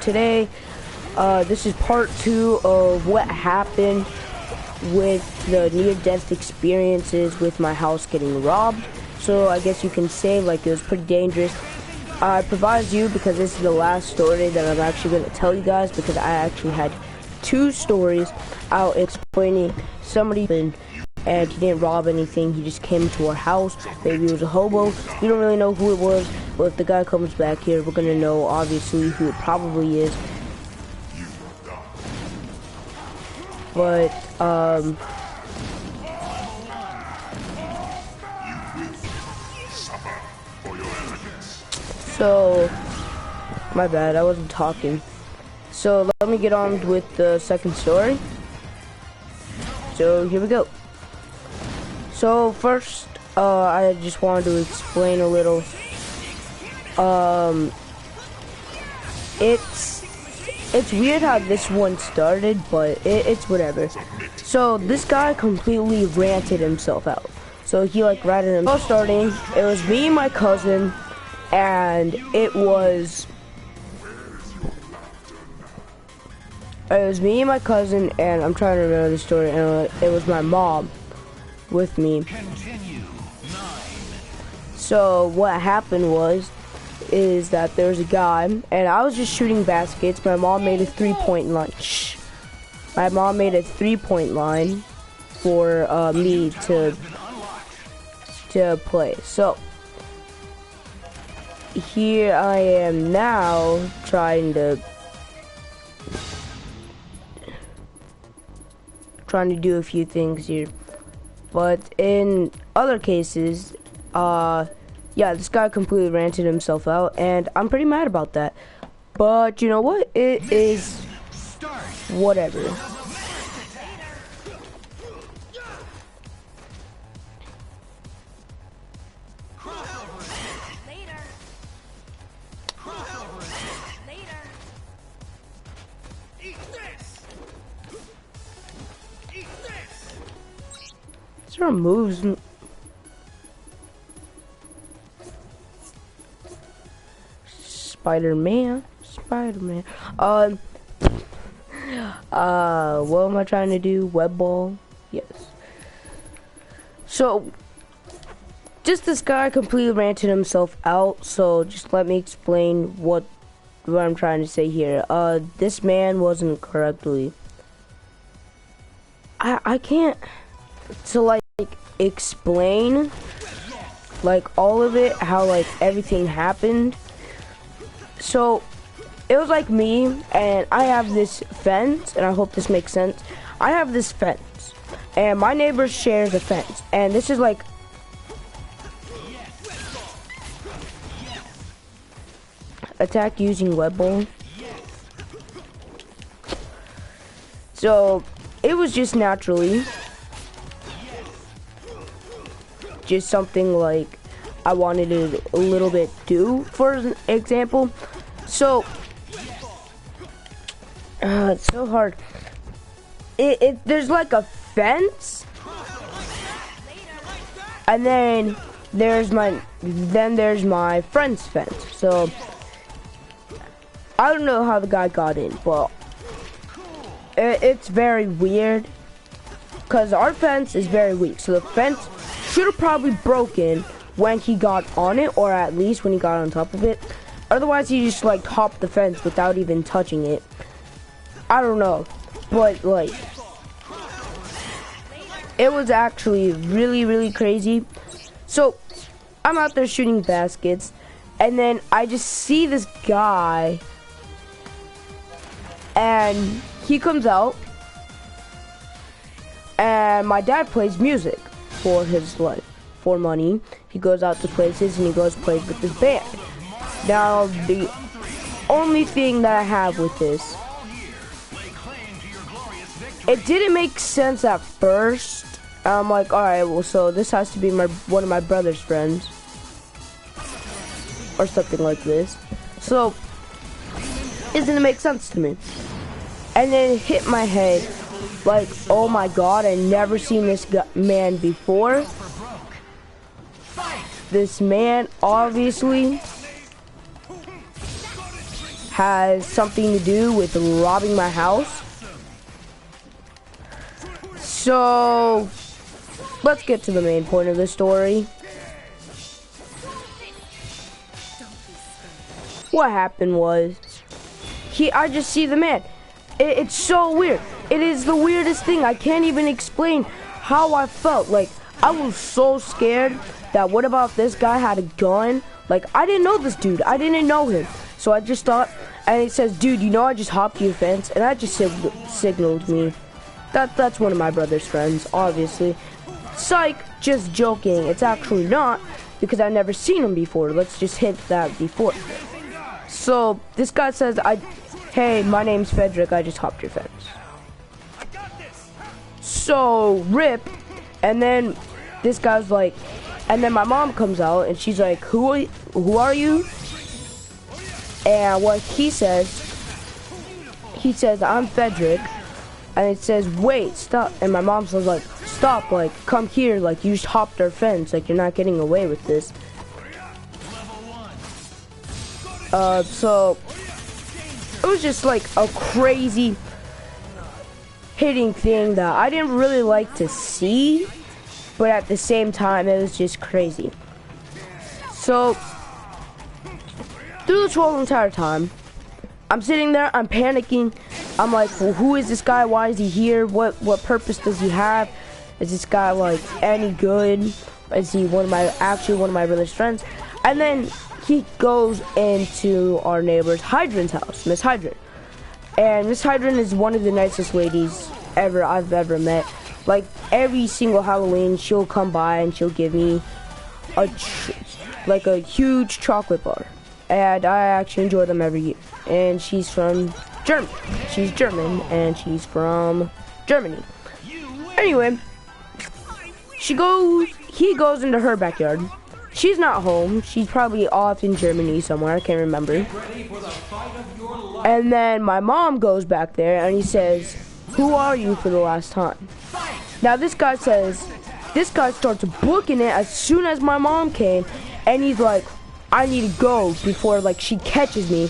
today, this is part 2 of what happened with the near-death experiences with my house getting robbed. So I guess you can say like it was pretty dangerous. I provided you because this is the last story that I'm actually going to tell you guys, because I actually had 2 stories out explaining somebody and he didn't rob anything. He just came to our house. Maybe he was a hobo. We don't really know who it was, but if the guy comes back here, we're gonna know obviously who it probably is. But so my bad, I wasn't talking. So let me get on with the second story. So here we go. So first, I just wanted to explain a little. It's weird how this one started, but it's whatever. So this guy completely ranted himself out. So he like ranted himself. Starting, it was me and my cousin, and it was me and my cousin, and I'm trying to remember the story, and it was my mom with me. So what happened is that there was a guy, and I was just shooting baskets. My mom made a 3-point line. My mom made a 3-point line for me to play. So here I am now trying to do a few things here. But in other cases, yeah, this guy completely ranted himself out, and I'm pretty mad about that. But you know what? It is whatever. There are moves. Spider-Man. What am I trying to do? Web ball? Yes. So, just this guy completely ranted himself out, so just let me explain what I'm trying to say here. This man wasn't correctly. I can't like explain like all of it, how like everything happened. So it was like me, and I have this fence, and I hope this makes sense. I have this fence, and my neighbor shares a fence, and this is like attack using web ball. So it was just naturally just something like I wanted to a little bit do, for example. So it's so hard. There's like a fence, and then there's my friend's fence. So I don't know how the guy got in, but it's very weird because our fence is very weak. So the fence should have probably broken when he got on it, or at least when he got on top of it. Otherwise, he just like hopped the fence without even touching it. I don't know, but like it was actually really crazy. So I'm out there shooting baskets, and then I just see this guy, and he comes out, and my dad plays music for his life, for money. He goes out to places and he goes plays with his band. Now the only thing that I have with this, it didn't make sense at first. I'm like, alright, well, so this has to be one of my brother's friends, or something like this. So it didn't make sense to me. And then it hit my head, like, oh my god, I never seen this man before. This man obviously has something to do with robbing my house. So let's get to the main point of the story. What happened was, I just see the man. It's so weird. It is the weirdest thing. I can't even explain how I felt. Like, I was so scared that what about this guy had a gun? Like, I didn't know this dude. I didn't know him. So I just thought, and he says, dude, you know I just hopped your fence? And I just signaled me. That's one of my brother's friends, obviously. Psych, just joking. It's actually not, because I've never seen him before. Let's just hint that before. So this guy says, hey, my name's Frederick, I just hopped your fence. So, rip, and then this guy's like, and then my mom comes out, and she's like, who are you? And what he says, I'm Frederick, and it says, wait, stop, and my mom says, like, stop, like, come here, like, you just hopped our fence, like, you're not getting away with this. So, it was just, like, a crazy hitting thing that I didn't really like to see, but at the same time, it was just crazy. So, through this whole entire time, I'm sitting there, I'm panicking. I'm like, well, who is this guy? Why is he here? What purpose does he have? Is this guy, like, any good? Is he actually one of my brother's friends? And then he goes into our neighbor's Hydrant's house, Miss Hydrant. And Miss Hydrant is one of the nicest ladies I've ever met. Like, every single Halloween, she'll come by and she'll give me a huge chocolate bar. And I actually enjoy them every year. And she's from Germany. She's German, and she's from Germany. Anyway, he goes into her backyard. She's not home. She's probably off in Germany somewhere. I can't remember. And then my mom goes back there and he says, who are you for the last time? Now this guy starts booking it as soon as my mom came, and he's like, I need to go before, like, she catches me.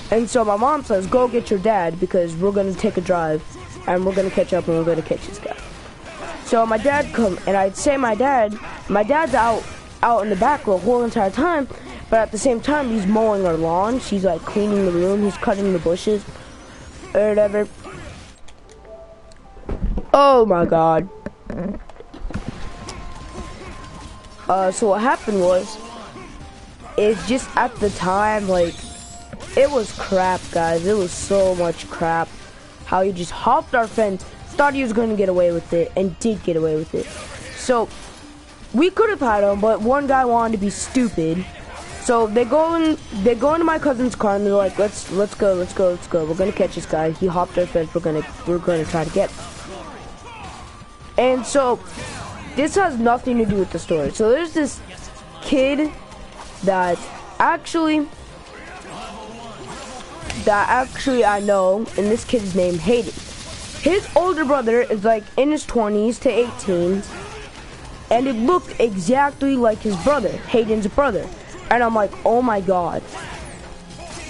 And so my mom says, go get your dad, because we're going to take a drive and we're going to catch up and we're going to catch this guy. So my dad come, and I'd say my dad's out in the back the whole entire time, but at the same time he's mowing our lawn. She's like cleaning the room, he's cutting the bushes or whatever. Oh my god. So what happened was, it's just at the time, like, it was crap, guys. It was so much crap. How he just hopped our fence, thought he was going to get away with it, and did get away with it. So we could have had him, but one guy wanted to be stupid. So they go into my cousin's car and they're like, let's go. We're gonna catch this guy. He hopped our fence. We're gonna try to get him. And so this has nothing to do with the story. So there's this kid that actually I know, and this kid's named Hayden. His older brother is like in his 20s to 18, and it looked exactly like his brother, Hayden's brother. And I'm like, oh my god.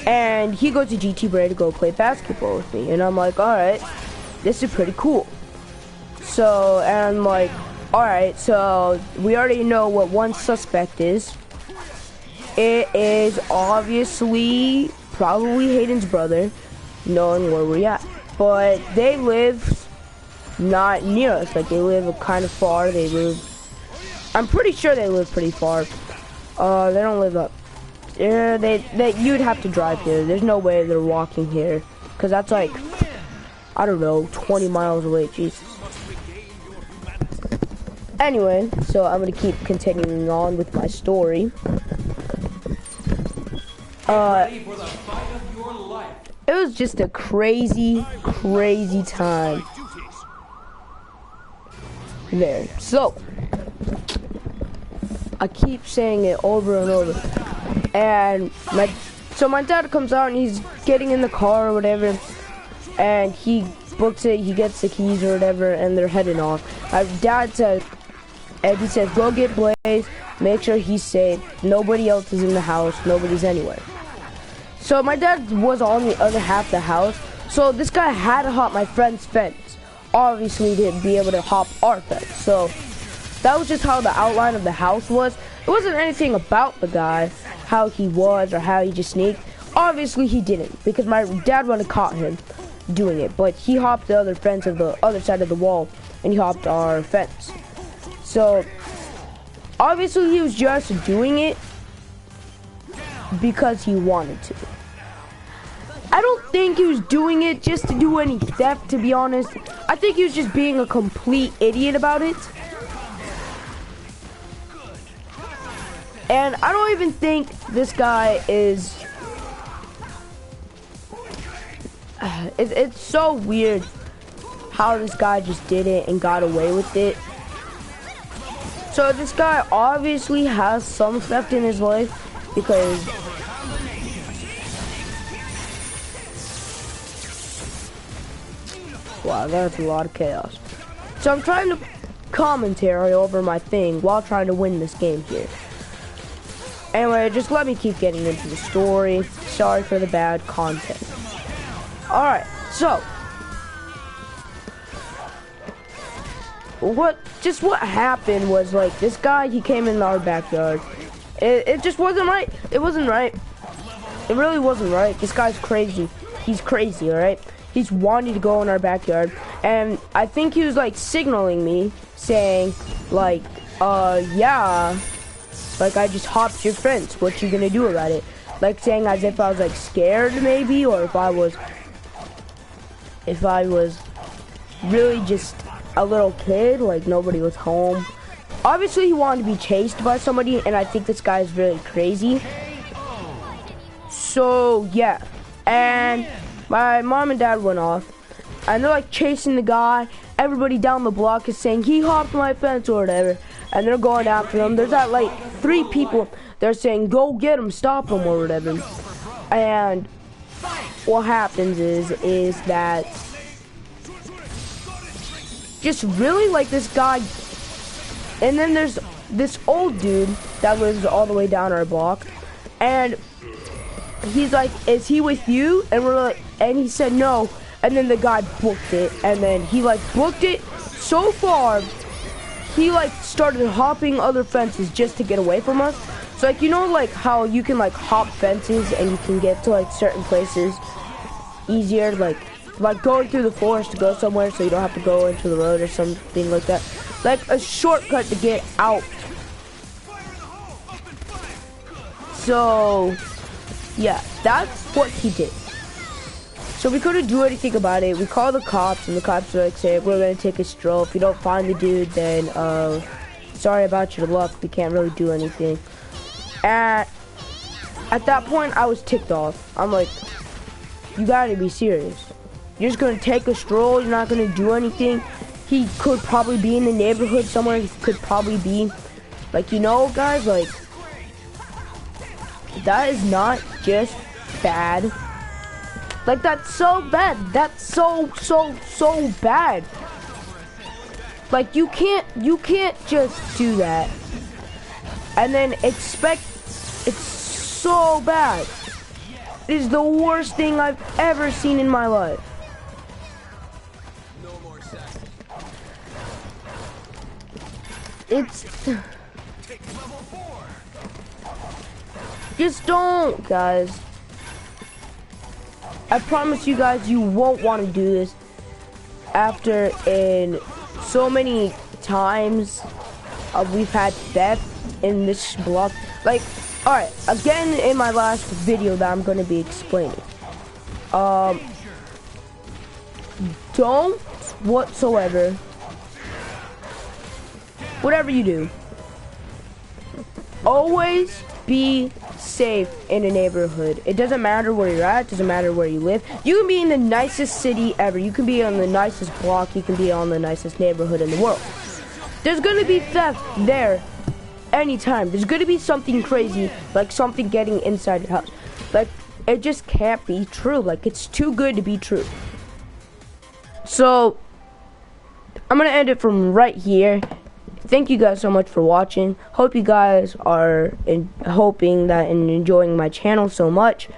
And he goes to GT Bray to go play basketball with me, and I'm like, alright, this is pretty cool. So, and I'm like, alright, so we already know what one suspect is. It is obviously probably Hayden's brother, knowing where we're at. But they live not near us, like they live kind of far. I'm pretty sure they live pretty far. They don't live up. You'd have to drive here. There's no way they're walking here, because that's like, I don't know, 20 miles away. Jesus. Anyway, so I'm gonna keep continuing on with my story. It was just a crazy time there. So I keep saying it over and over. And my dad comes out and he's getting in the car or whatever, and he books it, he gets the keys or whatever, and they're heading off. My dad says, and he says, go get Blaze, make sure he's safe, nobody else is in the house, nobody's anywhere. So my dad was on the other half of the house. So this guy had to hop my friend's fence, obviously to be able to hop our fence. So that was just how the outline of the house was. It wasn't anything about the guy, how he was or how he just sneaked. Obviously he didn't, because my dad would have caught him doing it. But he hopped the other fence of the other side of the wall, and he hopped our fence. So obviously he was just doing it because he wanted to. I don't think he was doing it just to do any theft, to be honest. I think he was just being a complete idiot about it. And I don't even think this guy is... It's so weird how this guy just did it and got away with it. So this guy obviously has some theft in his life, because wow, that's a lot of chaos. So I'm trying to commentary over my thing while trying to win this game here. Anyway, just let me keep getting into the story. Sorry for the bad content. Alright, so what happened was, like, this guy, he came in our backyard. It just wasn't right. It wasn't right. It really wasn't right. This guy's crazy. He's crazy, alright? He's wanting to go in our backyard, and I think he was, like, signaling me, saying, like, yeah, like, I just hopped your fence, what you gonna do about it? Like, saying as if I was, like, scared, maybe, or if I was really just a little kid, like, nobody was home. Obviously, he wanted to be chased by somebody, and I think this guy is really crazy. So, yeah, and my mom and dad went off, and they're, like, chasing the guy. Everybody down the block is saying, he hopped my fence or whatever, and they're going after him. There's that, like, 3 people. They're saying, go get him, stop him, or whatever. And what happens is that just really, like, this guy, and then there's this old dude that lives all the way down our block, and he's like, is he with you? And we're like, and he said no, and then the guy booked it, and then he, like, booked it so far, he, like, started hopping other fences just to get away from us. So, like, you know, like, how you can, like, hop fences and you can get to, like, certain places easier, like going through the forest to go somewhere so you don't have to go into the road or something like that. Like a shortcut to get out. So, yeah, that's what he did. So we couldn't do anything about it. We called the cops, and the cops were like, saying, we're going to take a stroll. If you don't find the dude, then, sorry about your luck. We can't really do anything. At that point, I was ticked off. I'm like, you gotta be serious. You're just gonna take a stroll, you're not gonna do anything. He could probably be in the neighborhood somewhere. He could probably be, like, you know, guys, like, that is not just bad. Like, that's so bad. That's so bad. Like, you can't just do that and then expect, it's so bad. It is the worst thing I've ever seen in my life. It's just don't, guys. I promise you guys, you won't want to do this after in so many times we've had theft in this block. Like, alright, again in my last video that I'm going to be explaining. Don't whatsoever, whatever you do, always be safe in a neighborhood. It doesn't matter where you're at, it doesn't matter where you live. You can be in the nicest city ever, you can be on the nicest block, you can be on the nicest neighborhood in the world. There's gonna be theft there anytime. There's gonna be something crazy, like something getting inside your house. Like, it just can't be true. Like, it's too good to be true. So, I'm gonna end it from right here. Thank you guys so much for watching. Hope you guys are hoping that and enjoying my channel so much.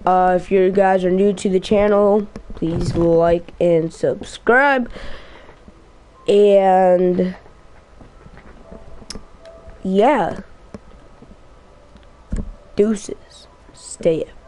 If you guys are new to the channel, please like and subscribe. And yeah, deuces. Stay up.